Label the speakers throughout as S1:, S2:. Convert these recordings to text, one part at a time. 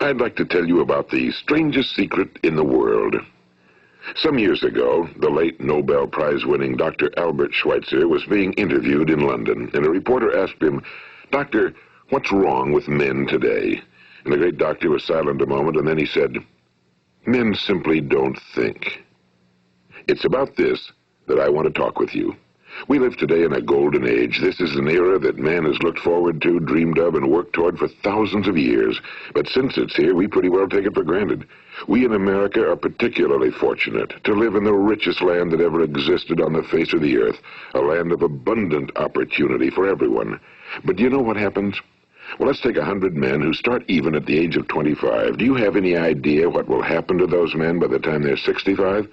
S1: I'd like to tell you about the strangest secret in the world. Some years ago, the late Nobel Prize-winning Dr. Albert Schweitzer was being interviewed in London, and a reporter asked him, "Doctor, what's wrong with men today?" And the great doctor was silent a moment, and then he said, "Men simply don't think." It's about this that I want to talk with you. We live today in a golden age. This is an era that man has looked forward to, dreamed of, and worked toward for thousands of years. But since it's here, we pretty well take it for granted. We in America are particularly fortunate to live in the richest land that ever existed on the face of the earth, a land of abundant opportunity for everyone. But do you know what happens? Well, let's take 100 men who start even at the age of 25. Do you have any idea what will happen to those men by the time they're 65?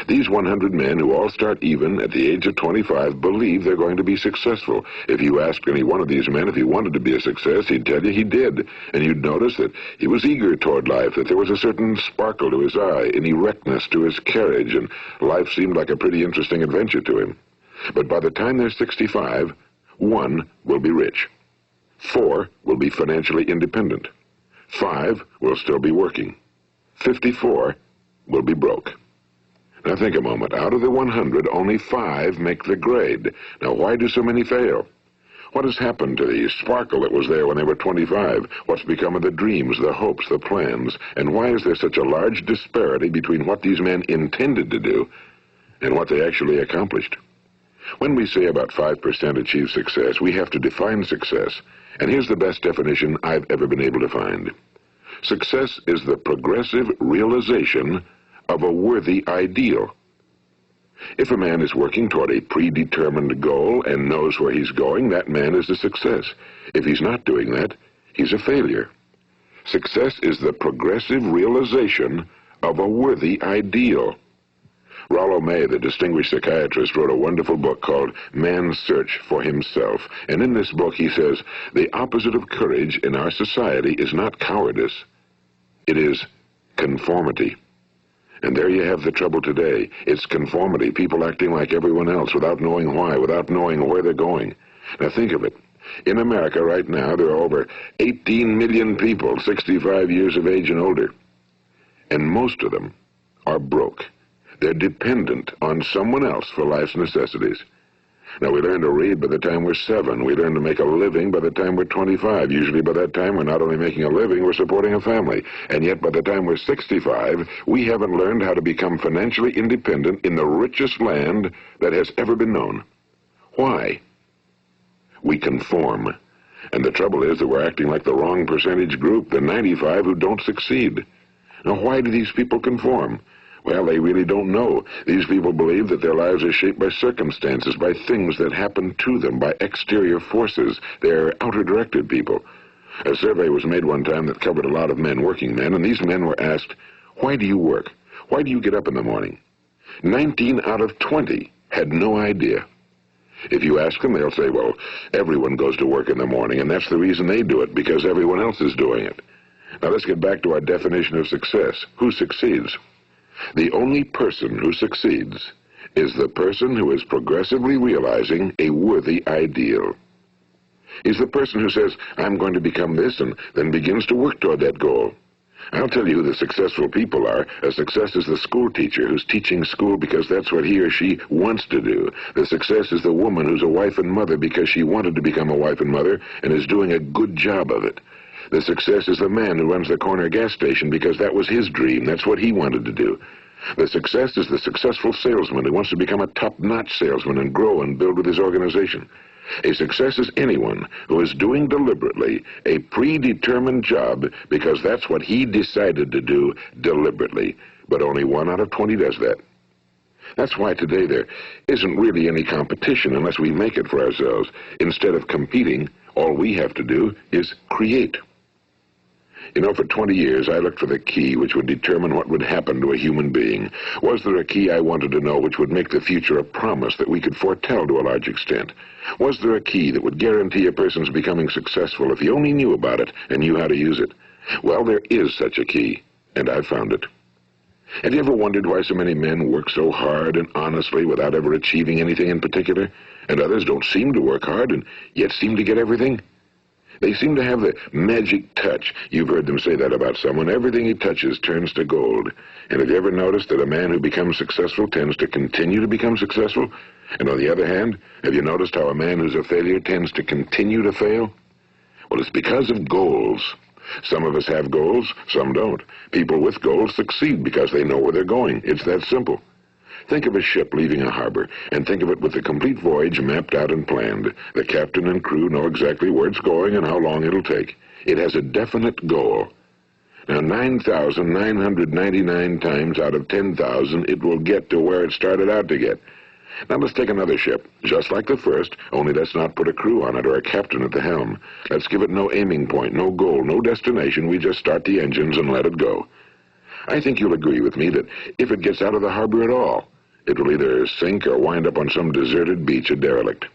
S1: These 100 men who all start even at the age of 25 believe they're going to be successful. If you asked any one of these men if he wanted to be a success, he'd tell you he did. And you'd notice that he was eager toward life, that there was a certain sparkle to his eye, an erectness to his carriage, and life seemed like a pretty interesting adventure to him. But by the time they're 65, 1 will be rich. 4 will be financially independent. 5 will still be working. 54 will be broke. Now think a moment. Out of the 100, only 5 make the grade. Now why do so many fail? What has happened to the sparkle that was there when they were 25? What's become of the dreams, the hopes, the plans? And why is there such a large disparity between what these men intended to do and what they actually accomplished? When we say about 5% achieve success, we have to define success. And here's the best definition I've ever been able to find. Success is the progressive realization of a worthy ideal. If a man is working toward a predetermined goal and knows where he's going, that man is a success. If he's not doing that, he's a failure. Success is the progressive realization of a worthy ideal. Rollo May, the distinguished psychiatrist, wrote a wonderful book called Man's Search for Himself. And in this book he says, the opposite of courage in our society is not cowardice. It is conformity. And there you have the trouble today. It's conformity, people acting like everyone else without knowing why, without knowing where they're going. Now think of it. In America right now, there are over 18 million people 65 years of age and older. And most of them are broke. They're dependent on someone else for life's necessities. Now, we learn to read by the time we're 7. We learn to make a living by the time we're 25. Usually by that time, we're not only making a living, we're supporting a family. And yet by the time we're 65, we haven't learned how to become financially independent in the richest land that has ever been known. Why? We conform. And the trouble is that we're acting like the wrong percentage group, the 95 who don't succeed. Now, why do these people conform? Well, they really don't know. These people believe that their lives are shaped by circumstances, by things that happen to them, by exterior forces. They're outer-directed people. A survey was made one time that covered a lot of men, working men, and these men were asked, why do you work? Why do you get up in the morning? 19 out of 20 had no idea. If you ask them, they'll say, well, everyone goes to work in the morning, and that's the reason they do it, because everyone else is doing it. Now let's get back to our definition of success. Who succeeds? The only person who succeeds is the person who is progressively realizing a worthy ideal. He's the person who says, I'm going to become this, and then begins to work toward that goal. I'll tell you who the successful people are. A success is the school teacher who's teaching school because that's what he or she wants to do. The success is the woman who's a wife and mother because she wanted to become a wife and mother and is doing a good job of it. The success is the man who runs the corner gas station because that was his dream. That's what he wanted to do. The success is the successful salesman who wants to become a top-notch salesman and grow and build with his organization. A success is anyone who is doing deliberately a predetermined job because that's what he decided to do deliberately. But only 1 out of 20 does that. That's why today there isn't really any competition unless we make it for ourselves. Instead of competing, all we have to do is create. You know, for 20 years, I looked for the key which would determine what would happen to a human being. Was there a key I wanted to know which would make the future a promise that we could foretell to a large extent? Was there a key that would guarantee a person's becoming successful if he only knew about it and knew how to use it? Well, there is such a key, and I found it. Have you ever wondered why so many men work so hard and honestly without ever achieving anything in particular, and others don't seem to work hard and yet seem to get everything? They seem to have the magic touch. You've heard them say that about someone. Everything he touches turns to gold. And have you ever noticed that a man who becomes successful tends to continue to become successful? And on the other hand, have you noticed how a man who's a failure tends to continue to fail? Well, it's because of goals. Some of us have goals, some don't. People with goals succeed because they know where they're going. It's that simple. Think of a ship leaving a harbor, and think of it with the complete voyage mapped out and planned. The captain and crew know exactly where it's going and how long it'll take. It has a definite goal. Now, 9,999 times out of 10,000, it will get to where it started out to get. Now, let's take another ship, just like the first, only let's not put a crew on it or a captain at the helm. Let's give it no aiming point, no goal, no destination. We just start the engines and let it go. I think you'll agree with me that if it gets out of the harbor at all, it will either sink or wind up on some deserted beach, a derelict.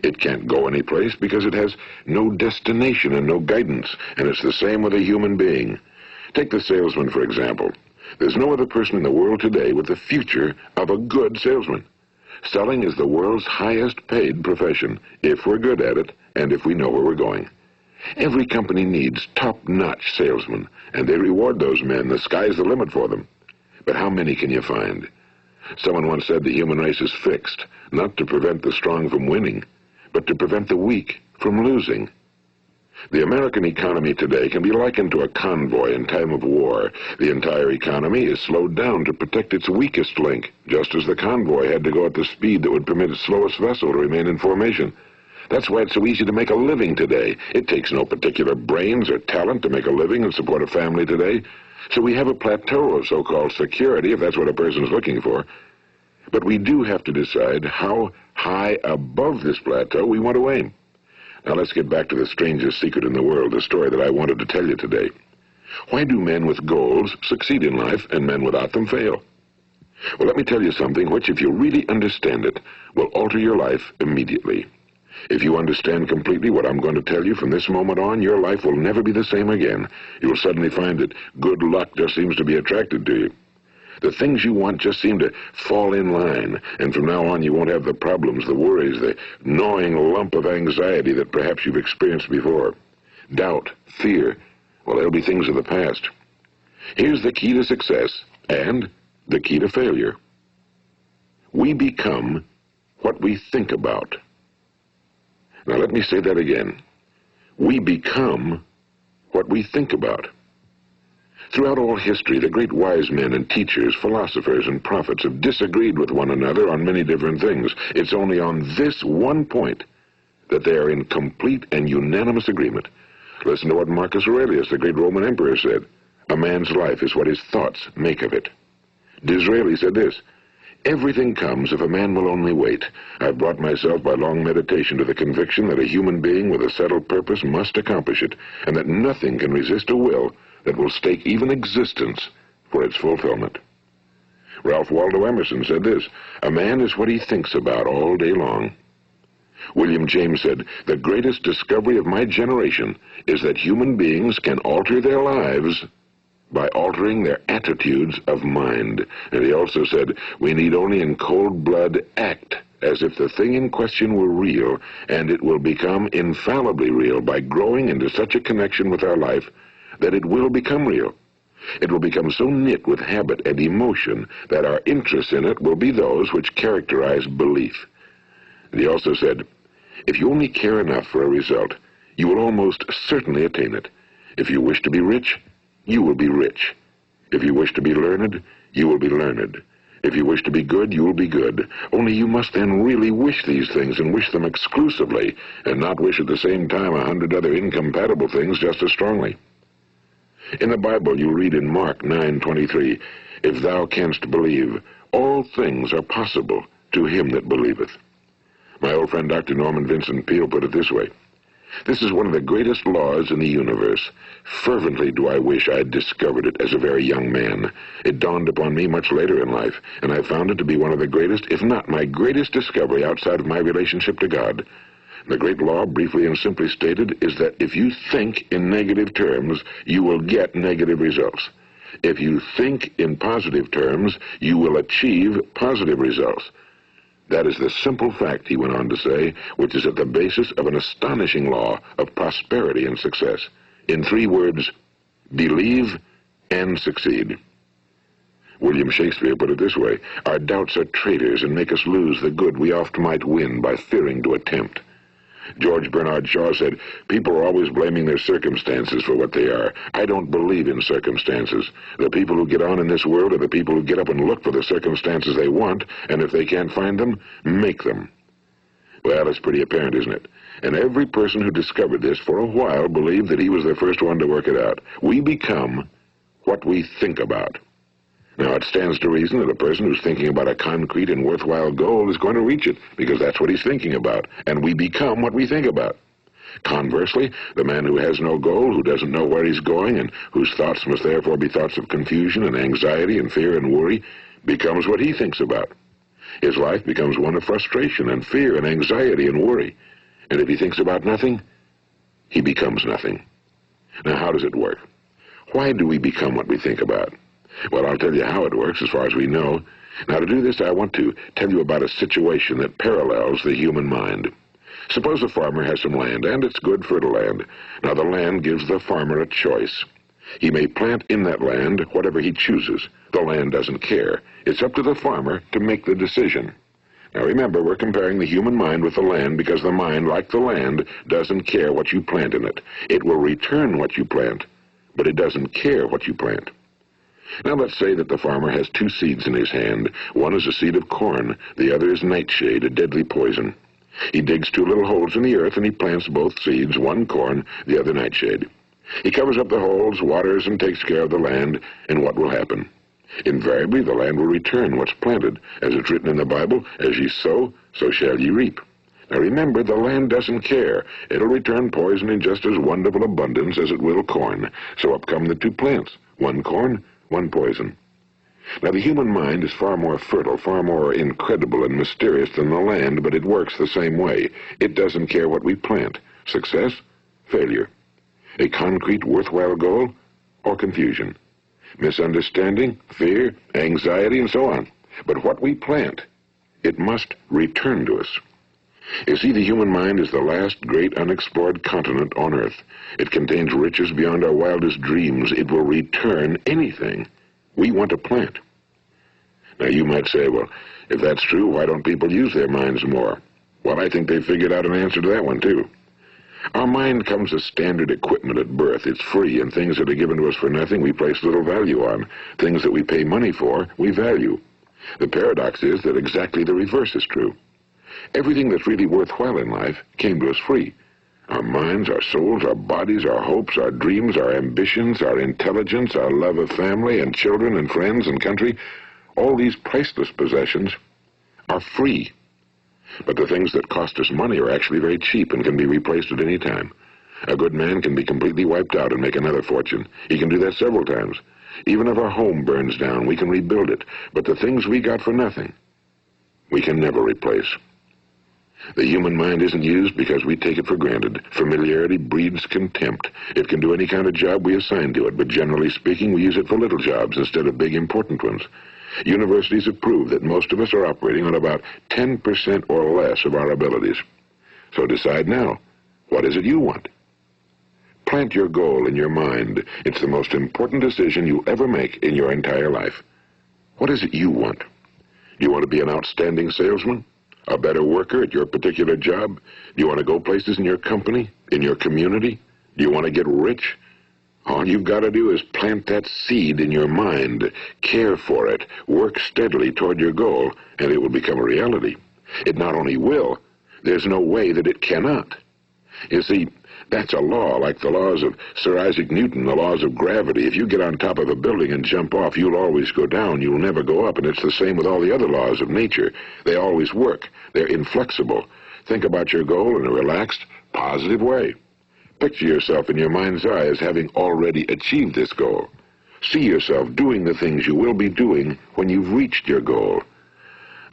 S1: It can't go anyplace because it has no destination and no guidance, and it's the same with a human being. Take the salesman, for example. There's no other person in the world today with the future of a good salesman. Selling is the world's highest paid profession, if we're good at it and if we know where we're going. Every company needs top-notch salesmen, and they reward those men. The sky's the limit for them. But how many can you find? Someone once said the human race is fixed, not to prevent the strong from winning, but to prevent the weak from losing. The American economy today can be likened to a convoy in time of war. The entire economy is slowed down to protect its weakest link, just as the convoy had to go at the speed that would permit its slowest vessel to remain in formation. That's why it's so easy to make a living today. It takes no particular brains or talent to make a living and support a family today. So we have a plateau of so-called security, if that's what a person's looking for. But we do have to decide how high above this plateau we want to aim. Now let's get back to the strangest secret in the world, the story that I wanted to tell you today. Why do men with goals succeed in life and men without them fail? Well, let me tell you something which, if you really understand it, will alter your life immediately. If you understand completely what I'm going to tell you from this moment on, your life will never be the same again. You'll suddenly find that good luck just seems to be attracted to you. The things you want just seem to fall in line, and from now on you won't have the problems, the worries, the gnawing lump of anxiety that perhaps you've experienced before. Doubt, fear, well, they'll be things of the past. Here's the key to success and the key to failure. We become what we think about. Now let me say that again. We become what we think about. Throughout all history, the great wise men and teachers, philosophers and prophets have disagreed with one another on many different things. It's only on this one point that they are in complete and unanimous agreement. Listen to what Marcus Aurelius, the great Roman emperor, said. A man's life is what his thoughts make of it. Disraeli said this. Everything comes if a man will only wait. I've brought myself by long meditation to the conviction that a human being with a settled purpose must accomplish it, and that nothing can resist a will that will stake even existence for its fulfillment. Ralph Waldo Emerson said this, a man is what he thinks about all day long. William James said, the greatest discovery of my generation is that human beings can alter their lives by altering their attitudes of mind. And he also said, we need only in cold blood act as if the thing in question were real, and it will become infallibly real by growing into such a connection with our life that it will become real. It will become so knit with habit and emotion that our interests in it will be those which characterize belief. And he also said, if you only care enough for a result, you will almost certainly attain it. If you wish to be rich, you will be rich. If you wish to be learned, you will be learned. If you wish to be good, you will be good. Only you must then really wish these things and wish them exclusively, and not wish at the same time 100 other incompatible things just as strongly. In the Bible, you read in Mark 9:23, if thou canst believe, all things are possible to him that believeth. My old friend Dr. Norman Vincent Peale put it this way, this is one of the greatest laws in the universe. Fervently do I wish I had discovered it as a very young man. It dawned upon me much later in life, and I found it to be one of the greatest, if not my greatest discovery outside of my relationship to God. The great law, briefly and simply stated, is that if you think in negative terms, you will get negative results. If you think in positive terms, you will achieve positive results. That is the simple fact, he went on to say, which is at the basis of an astonishing law of prosperity and success. In 3 words, believe and succeed. William Shakespeare put it this way: our doubts are traitors and make us lose the good we oft might win by fearing to attempt. George Bernard Shaw said, people are always blaming their circumstances for what they are. I don't believe in circumstances. The people who get on in this world are the people who get up and look for the circumstances they want, and if they can't find them, make them. Well, it's pretty apparent, isn't it? And every person who discovered this for a while believed that he was the first one to work it out. We become what we think about. Now, it stands to reason that a person who's thinking about a concrete and worthwhile goal is going to reach it, because that's what he's thinking about, and we become what we think about. Conversely, the man who has no goal, who doesn't know where he's going, and whose thoughts must therefore be thoughts of confusion and anxiety and fear and worry, becomes what he thinks about. His life becomes one of frustration and fear and anxiety and worry. And if he thinks about nothing, he becomes nothing. Now, how does it work? Why do we become what we think about? Well, I'll tell you how it works as far as we know. Now, to do this, I want to tell you about a situation that parallels the human mind. Suppose a farmer has some land, and it's good, fertile land. Now, the land gives the farmer a choice. He may plant in that land whatever he chooses. The land doesn't care. It's up to the farmer to make the decision. Now, remember, we're comparing the human mind with the land because the mind, like the land, doesn't care what you plant in it. It will return what you plant, but it doesn't care what you plant. Now, let's say that the farmer has 2 seeds in his hand. One is a seed of corn. The other is nightshade, a deadly poison. He digs 2 little holes in the earth, and he plants both seeds, one corn, the other nightshade. He covers up the holes, waters, and takes care of the land, and what will happen? Invariably, the land will return what's planted. As it's written in the Bible, as ye sow, so shall ye reap. Now remember, the land doesn't care. It'll return poison in just as wonderful abundance as it will corn. So up come the 2 plants, one corn, one poison. Now, the human mind is far more fertile, far more incredible and mysterious than the land, but it works the same way. It doesn't care what we plant. Success, failure. A concrete, worthwhile goal, or confusion. Misunderstanding, fear, anxiety, and so on. But what we plant, it must return to us. You see, the human mind is the last great unexplored continent on Earth. It contains riches beyond our wildest dreams. It will return anything we want to plant. Now, you might say, well, if that's true, why don't people use their minds more? Well, I think they've figured out an answer to that one, too. Our mind comes as standard equipment at birth. It's free, and things that are given to us for nothing we place little value on. Things that we pay money for, we value. The paradox is that exactly the reverse is true. Everything that's really worthwhile in life came to us free. Our minds, our souls, our bodies, our hopes, our dreams, our ambitions, our intelligence, our love of family and children and friends and country, all these priceless possessions are free. But the things that cost us money are actually very cheap and can be replaced at any time. A good man can be completely wiped out and make another fortune. He can do that several times. Even if our home burns down, we can rebuild it. But the things we got for nothing, we can never replace. The human mind isn't used because we take it for granted. Familiarity breeds contempt. It can do any kind of job we assign to it, but generally speaking, we use it for little jobs instead of big, important ones. Universities have proved that most of us are operating on about 10% or less of our abilities. So decide now, what is it you want? Plant your goal in your mind. It's the most important decision you'll ever make in your entire life. What is it you want? Do you want to be an outstanding salesman? A better worker at your particular job? Do you want to go places in your company, in your community? Do you want to get rich? All you've got to do is plant that seed in your mind, care for it, work steadily toward your goal, and it will become a reality. It not only will, there's no way that it cannot. You see, that's a law, like the laws of Sir Isaac Newton, the laws of gravity. If you get on top of a building and jump off, you'll always go down, you'll never go up, and it's the same with all the other laws of nature. They always work. They're inflexible. Think about your goal in a relaxed, positive way. Picture yourself in your mind's eye as having already achieved this goal. See yourself doing the things you will be doing when you've reached your goal.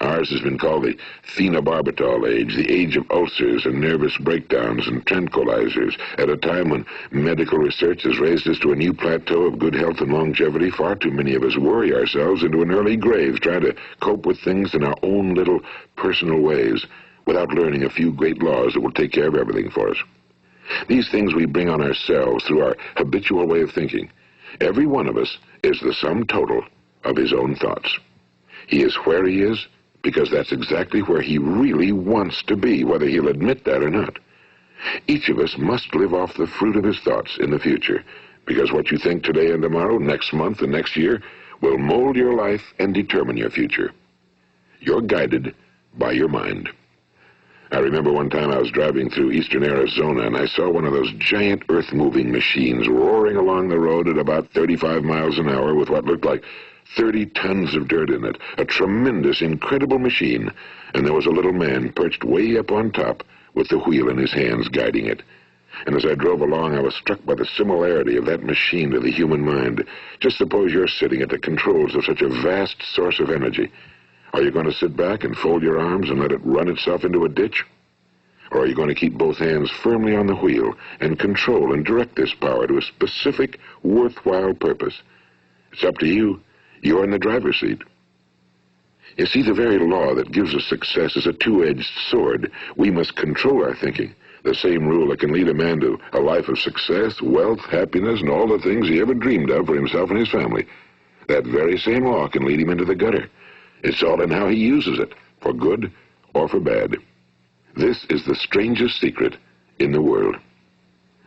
S1: Ours has been called the phenobarbital age of ulcers and nervous breakdowns and tranquilizers. At a time when medical research has raised us to a new plateau of good health and longevity, far too many of us worry ourselves into an early grave trying to cope with things in our own little personal ways without learning a few great laws that will take care of everything for us. These things we bring on ourselves through our habitual way of thinking. Every one of us is the sum total of his own thoughts. He is where he is because that's exactly where he really wants to be, whether he'll admit that or not. Each of us must live off the fruit of his thoughts in the future, because what you think today and tomorrow, next month and next year, will mold your life and determine your future. You're guided by your mind. I remember one time I was driving through eastern Arizona, and I saw one of those giant earth-moving machines roaring along the road at about 35 miles an hour with what looked like 30 tons of dirt in it. A tremendous, incredible machine, and there was a little man perched way up on top with the wheel in his hands guiding it. And as I drove along, I was struck by the similarity of that machine to the human mind. Just suppose you're sitting at the controls of such a vast source of energy. Are you going to sit back and fold your arms and let it run itself into a ditch? Or are you going to keep both hands firmly on the wheel and control and direct this power to a specific, worthwhile purpose? It's up to you. You're in the driver's seat. You see, the very law that gives us success is a two-edged sword. We must control our thinking. The same rule that can lead a man to a life of success, wealth, happiness, and all the things he ever dreamed of for himself and his family. That very same law can lead him into the gutter. It's all in how he uses it, for good or for bad. This is the strangest secret in the world.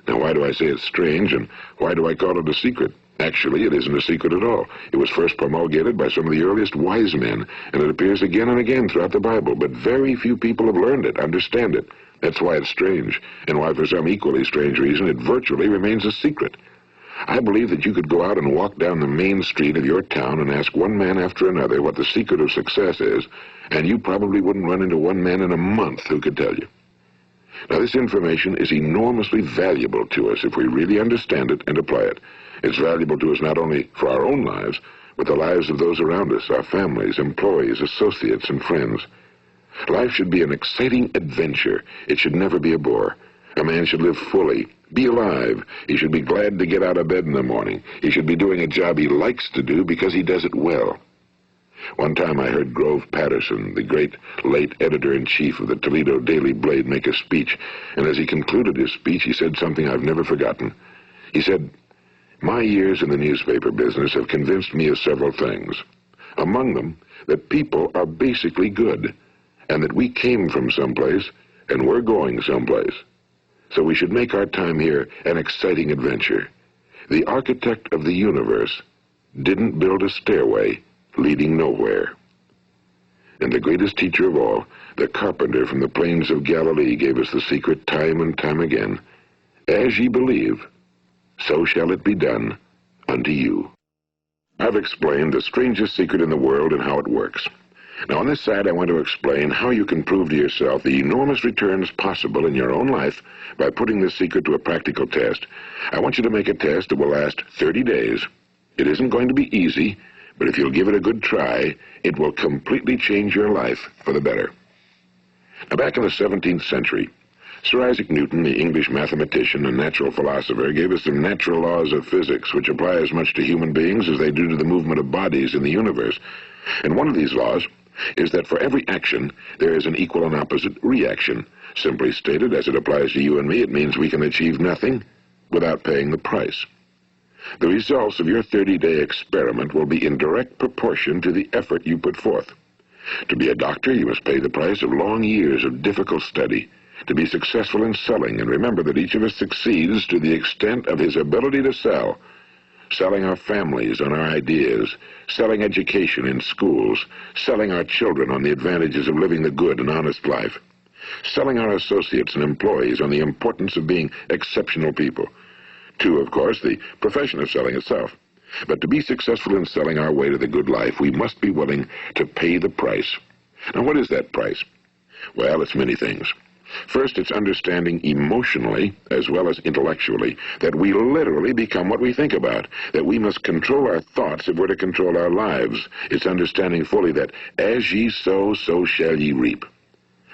S1: Now, why do I say it's strange, and why do I call it a secret? Actually, it isn't a secret at all. It was first promulgated by some of the earliest wise men, and it appears again and again throughout the Bible, but very few people have learned it, understand it. That's why it's strange, and why, for some equally strange reason, it virtually remains a secret. I believe that you could go out and walk down the main street of your town and ask one man after another what the secret of success is, and you probably wouldn't run into one man in a month who could tell you. Now, this information is enormously valuable to us if we really understand it and apply it. It's valuable to us not only for our own lives, but the lives of those around us, our families, employees, associates, and friends. Life should be an exciting adventure. It should never be a bore. A man should live fully, be alive. He should be glad to get out of bed in the morning. He should be doing a job he likes to do because he does it well. One time I heard Grove Patterson, the great late editor-in-chief of the Toledo Daily Blade, make a speech, and as he concluded his speech, he said something I've never forgotten. He said, "My years in the newspaper business have convinced me of several things. Among them, that people are basically good, and that we came from someplace, and we're going someplace. So we should make our time here an exciting adventure. The architect of the universe didn't build a stairway leading nowhere." And the greatest teacher of all, the carpenter from the plains of Galilee, gave us the secret time and time again. As ye believe, so shall it be done unto you. I've explained the strangest secret in the world and how it works. Now, on this side, I want to explain how you can prove to yourself the enormous returns possible in your own life by putting this secret to a practical test. I want you to make a test that will last 30 days. It isn't going to be easy, but if you'll give it a good try, it will completely change your life for the better. Now, back in the 17th century, Sir Isaac Newton, the English mathematician and natural philosopher, gave us some natural laws of physics which apply as much to human beings as they do to the movement of bodies in the universe. And one of these laws is that for every action, there is an equal and opposite reaction. Simply stated, as it applies to you and me, it means we can achieve nothing without paying the price. The results of your 30-day experiment will be in direct proportion to the effort you put forth. To be a doctor, you must pay the price of long years of difficult study. To be successful in selling, and remember that each of us succeeds to the extent of his ability to sell. Selling our families on our ideas, selling education in schools, selling our children on the advantages of living the good and honest life, selling our associates and employees on the importance of being exceptional people. To, of course, the profession of selling itself. But to be successful in selling our way to the good life, we must be willing to pay the price. Now, what is that price? Well, it's many things. First, it's understanding emotionally, as well as intellectually, that we literally become what we think about, that we must control our thoughts if we're to control our lives. It's understanding fully that as ye sow, so shall ye reap.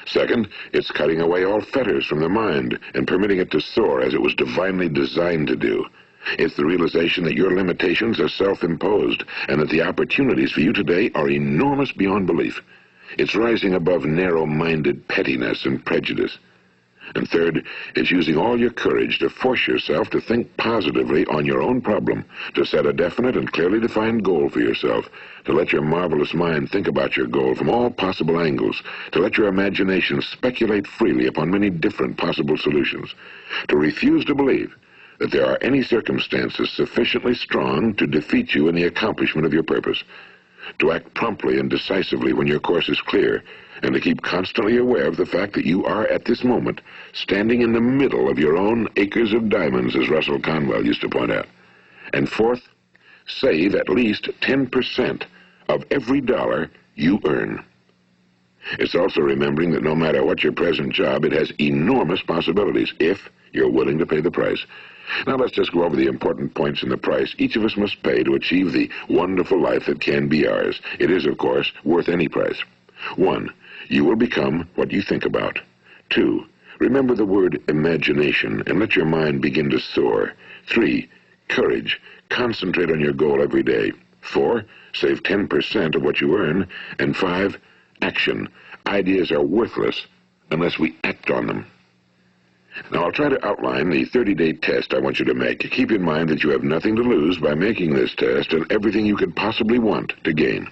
S1: Second, it's cutting away all fetters from the mind and permitting it to soar as it was divinely designed to do. It's the realization that your limitations are self-imposed and that the opportunities for you today are enormous beyond belief. It's rising above narrow-minded pettiness and prejudice. And third, it's using all your courage to force yourself to think positively on your own problem, to set a definite and clearly defined goal for yourself, to let your marvelous mind think about your goal from all possible angles, to let your imagination speculate freely upon many different possible solutions, to refuse to believe that there are any circumstances sufficiently strong to defeat you in the accomplishment of your purpose, to act promptly and decisively when your course is clear, and to keep constantly aware of the fact that you are, at this moment, standing in the middle of your own acres of diamonds, as Russell Conwell used to point out. And fourth, save at least 10% of every dollar you earn. It's also remembering that no matter what your present job, it has enormous possibilities if you're willing to pay the price. Now let's just go over the important points in the price each of us must pay to achieve the wonderful life that can be ours. It is, of course, worth any price. 1. You will become what you think about. 2. Remember the word imagination and let your mind begin to soar. 3. Courage. Concentrate on your goal every day. 4. Save 10% of what you earn. And 5. Action. Ideas are worthless unless we act on them. Now, I'll try to outline the 30-day test I want you to make. Keep in mind that you have nothing to lose by making this test and everything you could possibly want to gain.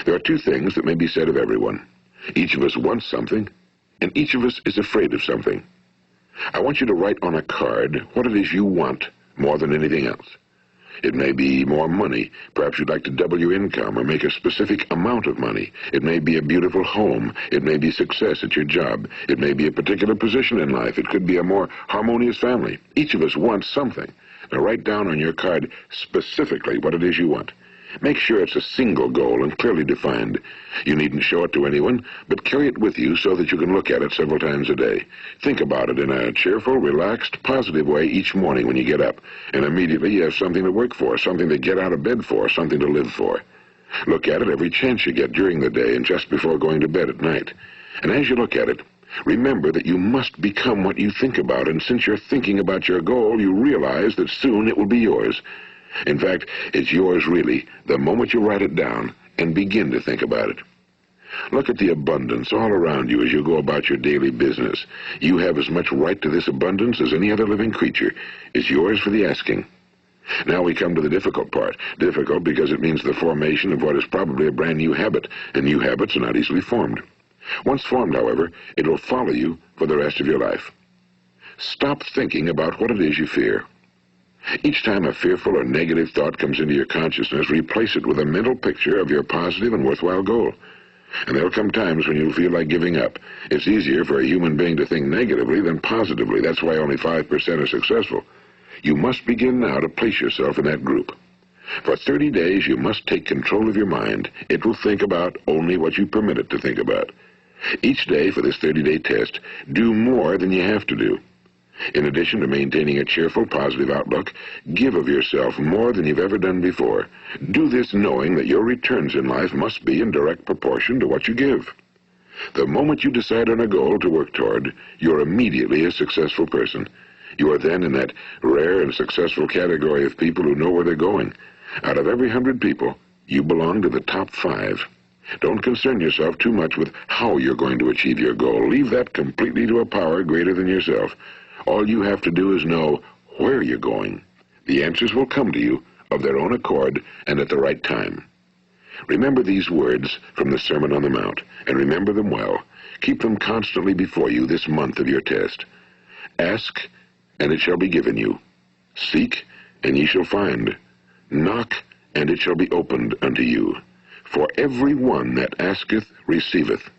S1: There are two things that may be said of everyone. Each of us wants something, and each of us is afraid of something. I want you to write on a card what it is you want more than anything else. It may be more money. Perhaps you'd like to double your income or make a specific amount of money. It may be a beautiful home. It may be success at your job. It may be a particular position in life. It could be a more harmonious family. Each of us wants something. Now write down on your card specifically what it is you want. Make sure it's a single goal and clearly defined. You needn't show it to anyone, but carry it with you so that you can look at it several times a day. Think about it in a cheerful, relaxed, positive way each morning when you get up, and immediately you have something to work for, something to get out of bed for, something to live for. Look at it every chance you get during the day and just before going to bed at night. And as you look at it, remember that you must become what you think about, and since you're thinking about your goal, you realize that soon it will be yours. In fact, it's yours really the moment you write it down and begin to think about it. Look at the abundance all around you as you go about your daily business. You have as much right to this abundance as any other living creature. It's yours for the asking. Now we come to the difficult part. Difficult because it means the formation of what is probably a brand new habit, and new habits are not easily formed. Once formed, however, it will follow you for the rest of your life. Stop thinking about what it is you fear. Each time a fearful or negative thought comes into your consciousness, replace it with a mental picture of your positive and worthwhile goal. And there'll come times when you'll feel like giving up. It's easier for a human being to think negatively than positively. That's why only 5% are successful. You must begin now to place yourself in that group. For 30 days, you must take control of your mind. It will think about only what you permit it to think about. Each day for this 30-day test, do more than you have to do. In addition to maintaining a cheerful, positive outlook, give of yourself more than you've ever done before. Do this knowing that your returns in life must be in direct proportion to what you give. The moment you decide on a goal to work toward, you're immediately a successful person. You are then in that rare and successful category of people who know where they're going. Out of every 100 people, you belong to the top 5. Don't concern yourself too much with how you're going to achieve your goal. Leave that completely to a power greater than yourself. All you have to do is know where you're going. The answers will come to you of their own accord and at the right time. Remember these words from the Sermon on the Mount, and remember them well. Keep them constantly before you this month of your test. Ask, and it shall be given you. Seek, and ye shall find. Knock, and it shall be opened unto you. For every one that asketh receiveth,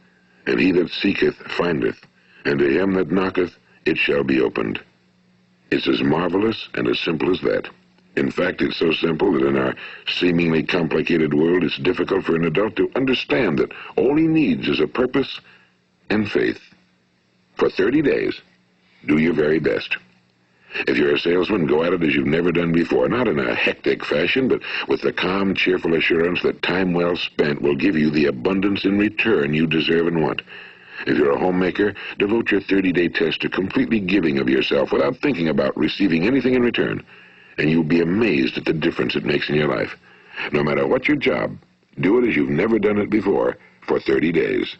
S1: and he that seeketh findeth, and to him that knocketh it shall be opened. It's as marvelous and as simple as that. In fact, it's so simple that in our seemingly complicated world, it's difficult for an adult to understand that all he needs is a purpose and faith. For 30 days, do your very best. If you're a salesman, go at it as you've never done before, not in a hectic fashion, but with the calm, cheerful assurance that time well spent will give you the abundance in return you deserve and want. If you're a homemaker, devote your 30-day test to completely giving of yourself without thinking about receiving anything in return, and you'll be amazed at the difference it makes in your life. No matter what your job, do it as you've never done it before for 30 days.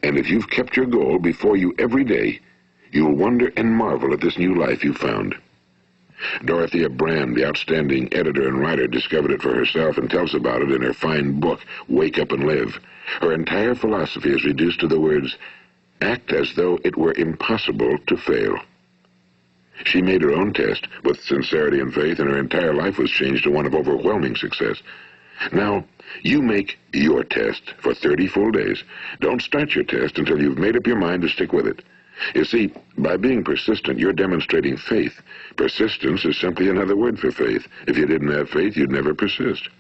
S1: And if you've kept your goal before you every day, you'll wonder and marvel at this new life you've found. Dorothea Brand, the outstanding editor and writer, discovered it for herself and tells about it in her fine book, Wake Up and Live. Her entire philosophy is reduced to the words, act as though it were impossible to fail. She made her own test with sincerity and faith, and her entire life was changed to one of overwhelming success. Now, you make your test for 30 full days. Don't start your test until you've made up your mind to stick with it. You see, by being persistent, you're demonstrating faith. Persistence is simply another word for faith. If you didn't have faith, you'd never persist.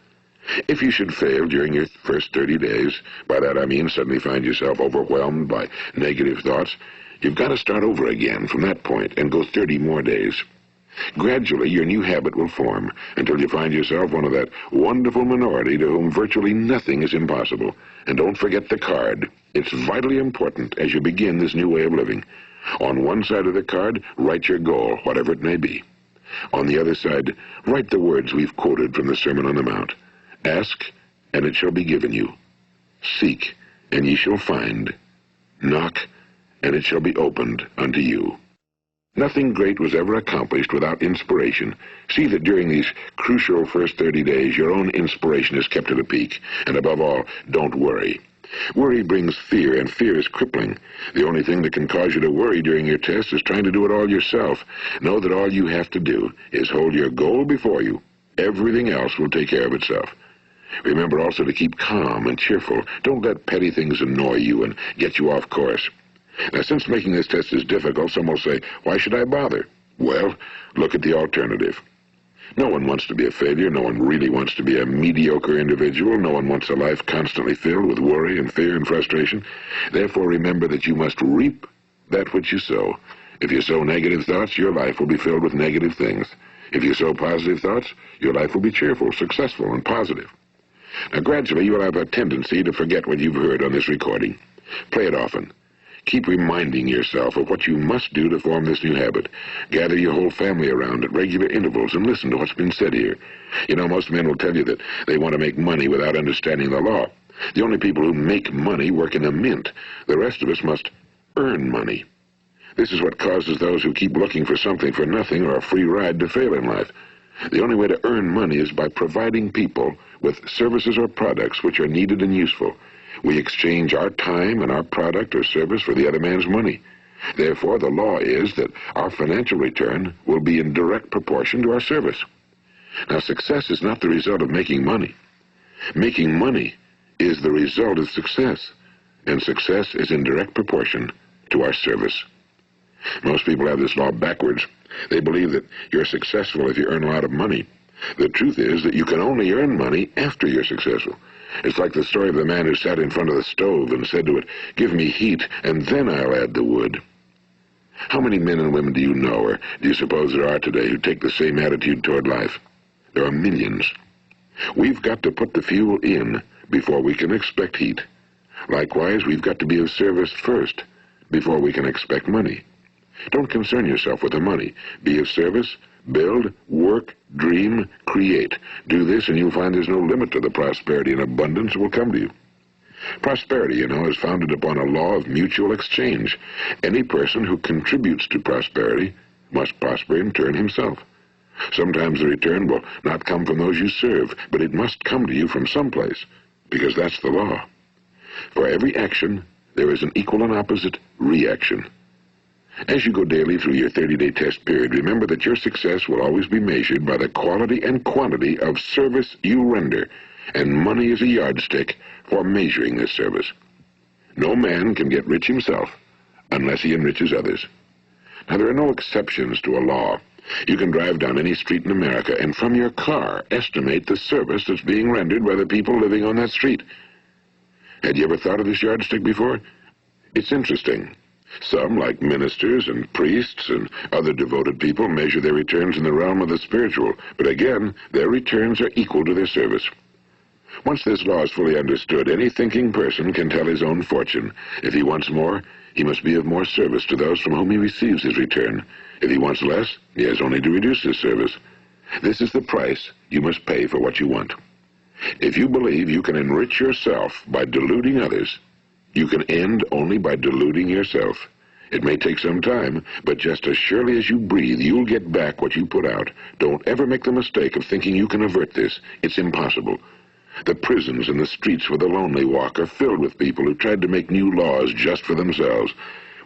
S1: If you should fail during your first 30 days, by that I mean suddenly find yourself overwhelmed by negative thoughts, you've got to start over again from that point and go 30 more days. Gradually, your new habit will form until you find yourself one of that wonderful minority to whom virtually nothing is impossible. And don't forget the card. It's vitally important as you begin this new way of living. On one side of the card, write your goal, whatever it may be. On the other side, write the words we've quoted from the Sermon on the Mount. Ask, and it shall be given you. Seek, and ye shall find. Knock, and it shall be opened unto you. Nothing great was ever accomplished without inspiration. See that during these crucial first 30 days, your own inspiration is kept at a peak. And above all, don't worry. Worry brings fear, and fear is crippling. The only thing that can cause you to worry during your test is trying to do it all yourself. Know that all you have to do is hold your goal before you. Everything else will take care of itself. Remember also to keep calm and cheerful. Don't let petty things annoy you and get you off course. Now, since making this test is difficult, some will say, why should I bother? Well, look at the alternative. No one wants to be a failure. No one really wants to be a mediocre individual. No one wants a life constantly filled with worry and fear and frustration. Therefore, remember that you must reap that which you sow. If you sow negative thoughts, your life will be filled with negative things. If you sow positive thoughts, your life will be cheerful, successful, and positive. Now, gradually, you will have a tendency to forget what you've heard on this recording. Play it often. Keep reminding yourself of what you must do to form this new habit. Gather your whole family around at regular intervals and listen to what's been said here. You know, most men will tell you that they want to make money without understanding the law. The only people who make money work in a mint. The rest of us must earn money. This is what causes those who keep looking for something for nothing or a free ride to fail in life. The only way to earn money is by providing people with services or products which are needed and useful. We exchange our time and our product or service for the other man's money. Therefore, the law is that our financial return will be in direct proportion to our service. Now, success is not the result of making money. Making money is the result of success, and success is in direct proportion to our service. Most people have this law backwards. They believe that you're successful if you earn a lot of money. The truth is that you can only earn money after you're successful. It's like the story of the man who sat in front of the stove and said to it, "Give me heat, and then I'll add the wood." How many men and women do you know, or do you suppose there are today, who take the same attitude toward life? There are millions. We've got to put the fuel in before we can expect heat. Likewise, we've got to be of service first before we can expect money. Don't concern yourself with the money. Be of service, build, work, dream, create. Do this, and you'll find there's no limit to the prosperity and abundance that will come to you. Prosperity, you know, is founded upon a law of mutual exchange. Any person who contributes to prosperity must prosper in turn himself. Sometimes the return will not come from those you serve, but it must come to you from someplace, because that's the law. For every action, there is an equal and opposite reaction. As you go daily through your 30-day test period, remember that your success will always be measured by the quality and quantity of service you render, and money is a yardstick for measuring this service. No man can get rich himself unless he enriches others. Now, there are no exceptions to a law. You can drive down any street in America and from your car estimate the service that's being rendered by the people living on that street. Had you ever thought of this yardstick before? It's interesting. Some, like ministers and priests and other devoted people, measure their returns in the realm of the spiritual, but again, their returns are equal to their service. Once this law is fully understood, any thinking person can tell his own fortune. If he wants more, he must be of more service to those from whom he receives his return. If he wants less, he has only to reduce his service. This is the price you must pay for what you want. If you believe you can enrich yourself by deluding others, you can end only by deluding yourself. It may take some time, but just as surely as you breathe, you'll get back what you put out. Don't ever make the mistake of thinking you can avert this. It's impossible. The prisons and the streets where the lonely walk are filled with people who tried to make new laws just for themselves.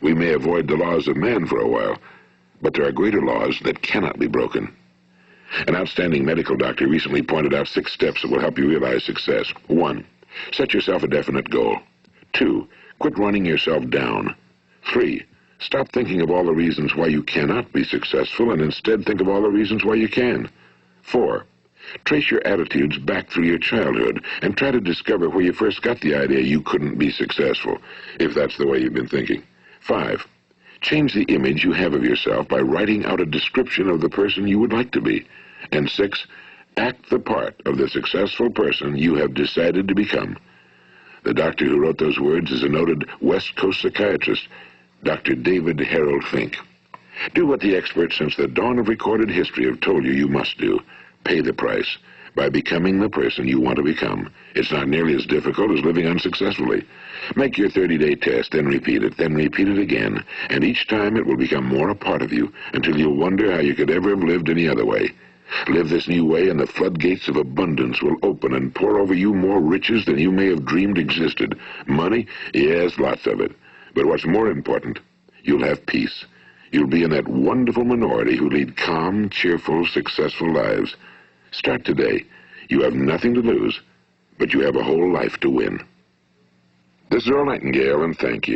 S1: We may avoid the laws of man for a while, but there are greater laws that cannot be broken. An outstanding medical doctor recently pointed out 6 steps that will help you realize success. 1. Set yourself a definite goal. 2. Quit running yourself down. 3. Stop thinking of all the reasons why you cannot be successful and instead think of all the reasons why you can. 4. Trace your attitudes back through your childhood and try to discover where you first got the idea you couldn't be successful, if that's the way you've been thinking. 5. Change the image you have of yourself by writing out a description of the person you would like to be. And 6. Act the part of the successful person you have decided to become. The doctor who wrote those words is a noted West Coast psychiatrist, Dr. David Harold Fink. Do what the experts since the dawn of recorded history have told you must do. Pay the price by becoming the person you want to become. It's not nearly as difficult as living unsuccessfully. Make your 30-day test, then repeat it again, and each time it will become more a part of you until you'll wonder how you could ever have lived any other way. Live this new way and the floodgates of abundance will open and pour over you more riches than you may have dreamed existed. Money? Yes, lots of it. But what's more important, you'll have peace. You'll be in that wonderful minority who lead calm, cheerful, successful lives. Start today. You have nothing to lose, but you have a whole life to win. This is Earl Nightingale, and thank you.